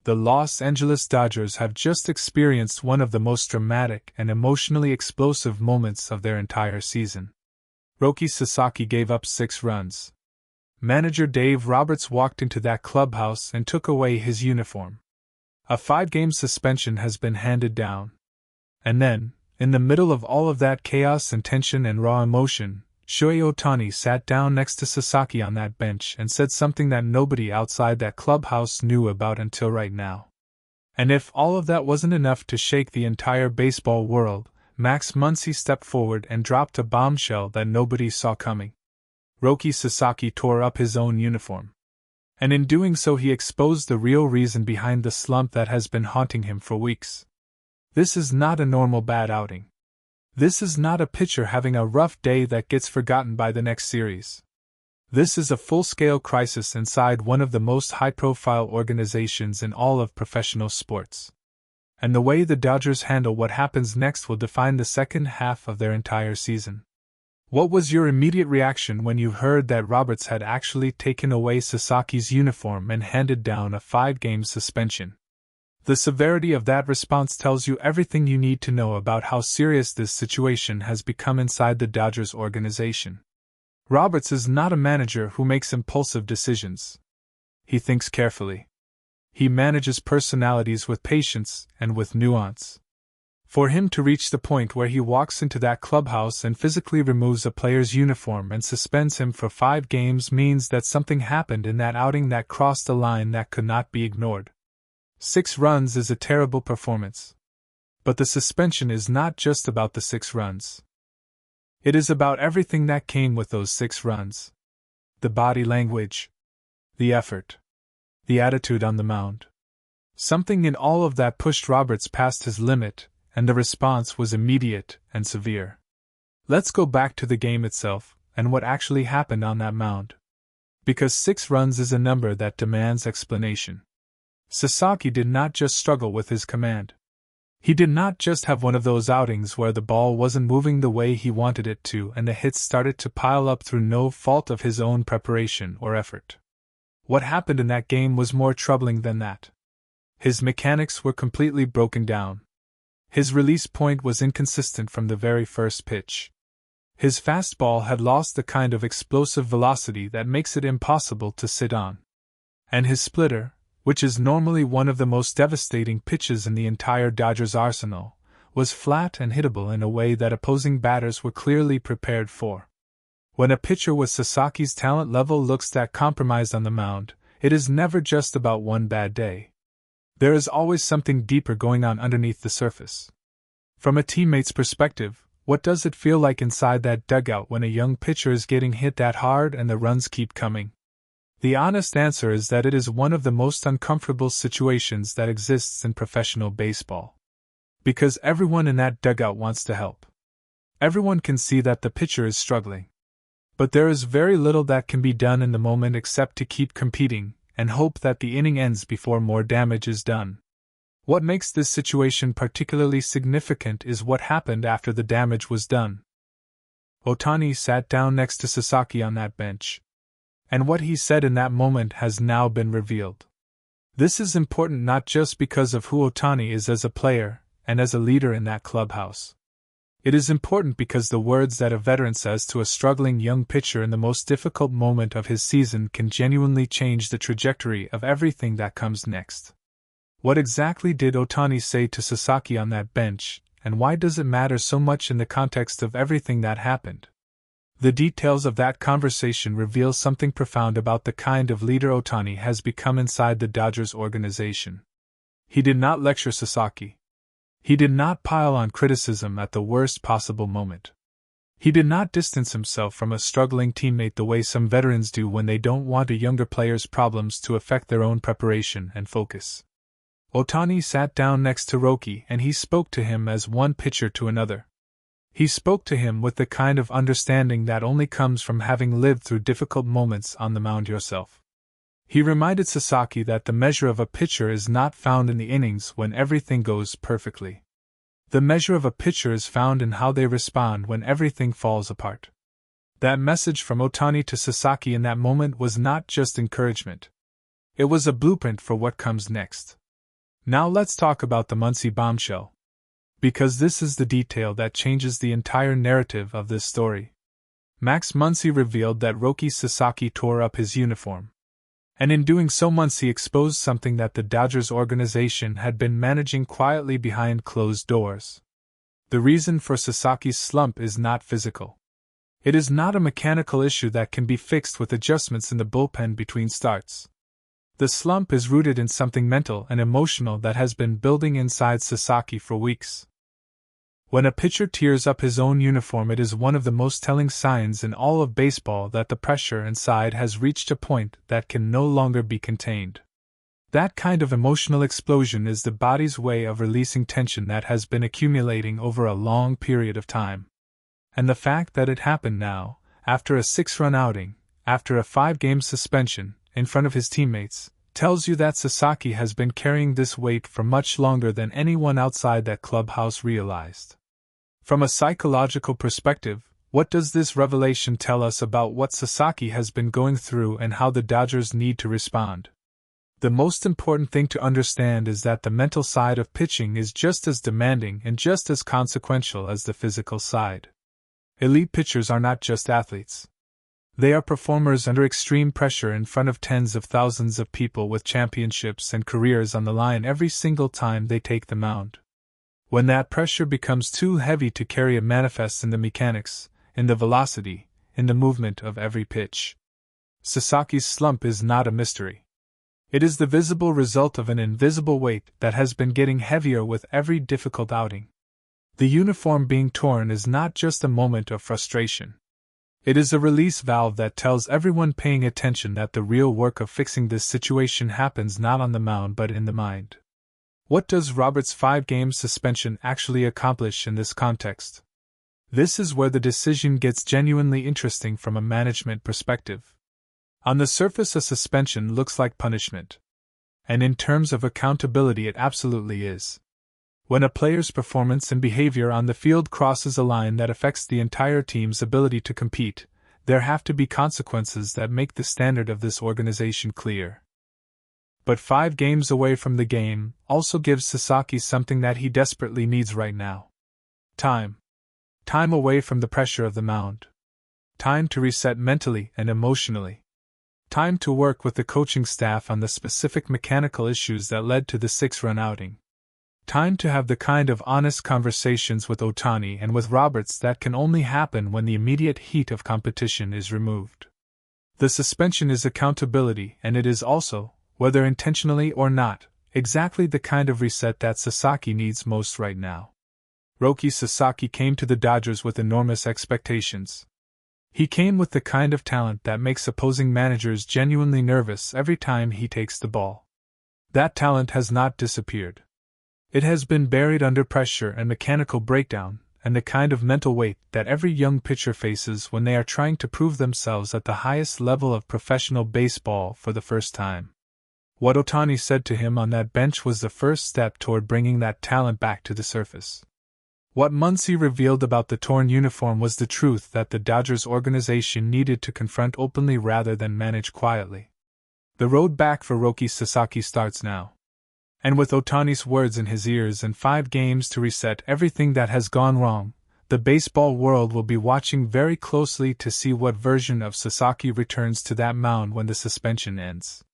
the Los Angeles Dodgers have just experienced one of the most dramatic and emotionally explosive moments of their entire season. Roki Sasaki gave up 6 runs. Manager Dave Roberts walked into that clubhouse and took away his uniform. A 5-game suspension has been handed down. And then, in the middle of all of that chaos and tension and raw emotion, Shohei Ohtani sat down next to Sasaki on that bench and said something that nobody outside that clubhouse knew about until right now. And if all of that wasn't enough to shake the entire baseball world, Max Muncy stepped forward and dropped a bombshell that nobody saw coming. Roki Sasaki tore up his own uniform. And in doing so he exposed the real reason behind the slump that has been haunting him for weeks. This is not a normal bad outing. This is not a pitcher having a rough day that gets forgotten by the next series. This is a full-scale crisis inside one of the most high-profile organizations in all of professional sports. And the way the Dodgers handle what happens next will define the second half of their entire season. What was your immediate reaction when you heard that Roberts had actually taken away Sasaki's uniform and handed down a 5-game suspension? The severity of that response tells you everything you need to know about how serious this situation has become inside the Dodgers organization. Roberts is not a manager who makes impulsive decisions. He thinks carefully. He manages personalities with patience and with nuance. For him to reach the point where he walks into that clubhouse and physically removes a player's uniform and suspends him for 5 games means that something happened in that outing that crossed a line that could not be ignored. 6 runs is a terrible performance. But the suspension is not just about the 6 runs. It is about everything that came with those 6 runs. The body language. The effort. The attitude on the mound. Something in all of that pushed Roberts past his limit, and the response was immediate and severe. Let's go back to the game itself, and what actually happened on that mound. Because 6 runs is a number that demands explanation. Sasaki did not just struggle with his command. He did not just have one of those outings where the ball wasn't moving the way he wanted it to and the hits started to pile up through no fault of his own preparation or effort. What happened in that game was more troubling than that. His mechanics were completely broken down. His release point was inconsistent from the very first pitch. His fastball had lost the kind of explosive velocity that makes it impossible to sit on. And his splitter, which is normally one of the most devastating pitches in the entire Dodgers arsenal, was flat and hittable in a way that opposing batters were clearly prepared for. When a pitcher with Sasaki's talent level looks that compromised on the mound, it is never just about one bad day. There is always something deeper going on underneath the surface. From a teammate's perspective, what does it feel like inside that dugout when a young pitcher is getting hit that hard and the runs keep coming? The honest answer is that it is one of the most uncomfortable situations that exists in professional baseball. Because everyone in that dugout wants to help. Everyone can see that the pitcher is struggling. But there is very little that can be done in the moment except to keep competing and hope that the inning ends before more damage is done. What makes this situation particularly significant is what happened after the damage was done. Ohtani sat down next to Sasaki on that bench. And what he said in that moment has now been revealed. This is important not just because of who Ohtani is as a player and as a leader in that clubhouse. It is important because the words that a veteran says to a struggling young pitcher in the most difficult moment of his season can genuinely change the trajectory of everything that comes next. What exactly did Ohtani say to Sasaki on that bench, and why does it matter so much in the context of everything that happened? The details of that conversation reveal something profound about the kind of leader Ohtani has become inside the Dodgers organization. He did not lecture Sasaki. He did not pile on criticism at the worst possible moment. He did not distance himself from a struggling teammate the way some veterans do when they don't want a younger player's problems to affect their own preparation and focus. Ohtani sat down next to Roki and he spoke to him as one pitcher to another. He spoke to him with the kind of understanding that only comes from having lived through difficult moments on the mound yourself. He reminded Sasaki that the measure of a pitcher is not found in the innings when everything goes perfectly. The measure of a pitcher is found in how they respond when everything falls apart. That message from Ohtani to Sasaki in that moment was not just encouragement. It was a blueprint for what comes next. Now let's talk about the Muncy bombshell. Because this is the detail that changes the entire narrative of this story. Max Muncy revealed that Roki Sasaki tore up his uniform. And in doing so, Muncy exposed something that the Dodgers organization had been managing quietly behind closed doors. The reason for Sasaki's slump is not physical. It is not a mechanical issue that can be fixed with adjustments in the bullpen between starts. The slump is rooted in something mental and emotional that has been building inside Sasaki for weeks. When a pitcher tears up his own uniform, it is one of the most telling signs in all of baseball that the pressure inside has reached a point that can no longer be contained. That kind of emotional explosion is the body's way of releasing tension that has been accumulating over a long period of time. And the fact that it happened now, after a 6-run outing, after a 5-game suspension, in front of his teammates, tells you that Sasaki has been carrying this weight for much longer than anyone outside that clubhouse realized. From a psychological perspective, what does this revelation tell us about what Sasaki has been going through and how the Dodgers need to respond? The most important thing to understand is that the mental side of pitching is just as demanding and just as consequential as the physical side. Elite pitchers are not just athletes. They are performers under extreme pressure in front of tens of thousands of people with championships and careers on the line every single time they take the mound. When that pressure becomes too heavy to carry, it manifests in the mechanics, in the velocity, in the movement of every pitch. Sasaki's slump is not a mystery. It is the visible result of an invisible weight that has been getting heavier with every difficult outing. The uniform being torn is not just a moment of frustration. It is a release valve that tells everyone paying attention that the real work of fixing this situation happens not on the mound but in the mind. What does Roberts' 5-game suspension actually accomplish in this context? This is where the decision gets genuinely interesting from a management perspective. On the surface, a suspension looks like punishment. And in terms of accountability, it absolutely is. When a player's performance and behavior on the field crosses a line that affects the entire team's ability to compete, there have to be consequences that make the standard of this organization clear. But 5 games away from the game also gives Sasaki something that he desperately needs right now. Time. Time away from the pressure of the mound. Time to reset mentally and emotionally. Time to work with the coaching staff on the specific mechanical issues that led to the 6-run outing. Time to have the kind of honest conversations with Ohtani and with Roberts that can only happen when the immediate heat of competition is removed. The suspension is accountability, and it is also, whether intentionally or not, exactly the kind of reset that Sasaki needs most right now. Roki Sasaki came to the Dodgers with enormous expectations. He came with the kind of talent that makes opposing managers genuinely nervous every time he takes the ball. That talent has not disappeared. It has been buried under pressure and mechanical breakdown, and the kind of mental weight that every young pitcher faces when they are trying to prove themselves at the highest level of professional baseball for the first time. What Ohtani said to him on that bench was the first step toward bringing that talent back to the surface. What Muncy revealed about the torn uniform was the truth that the Dodgers organization needed to confront openly rather than manage quietly. The road back for Roki Sasaki starts now. And with Ohtani's words in his ears and 5 games to reset everything that has gone wrong, the baseball world will be watching very closely to see what version of Sasaki returns to that mound when the suspension ends.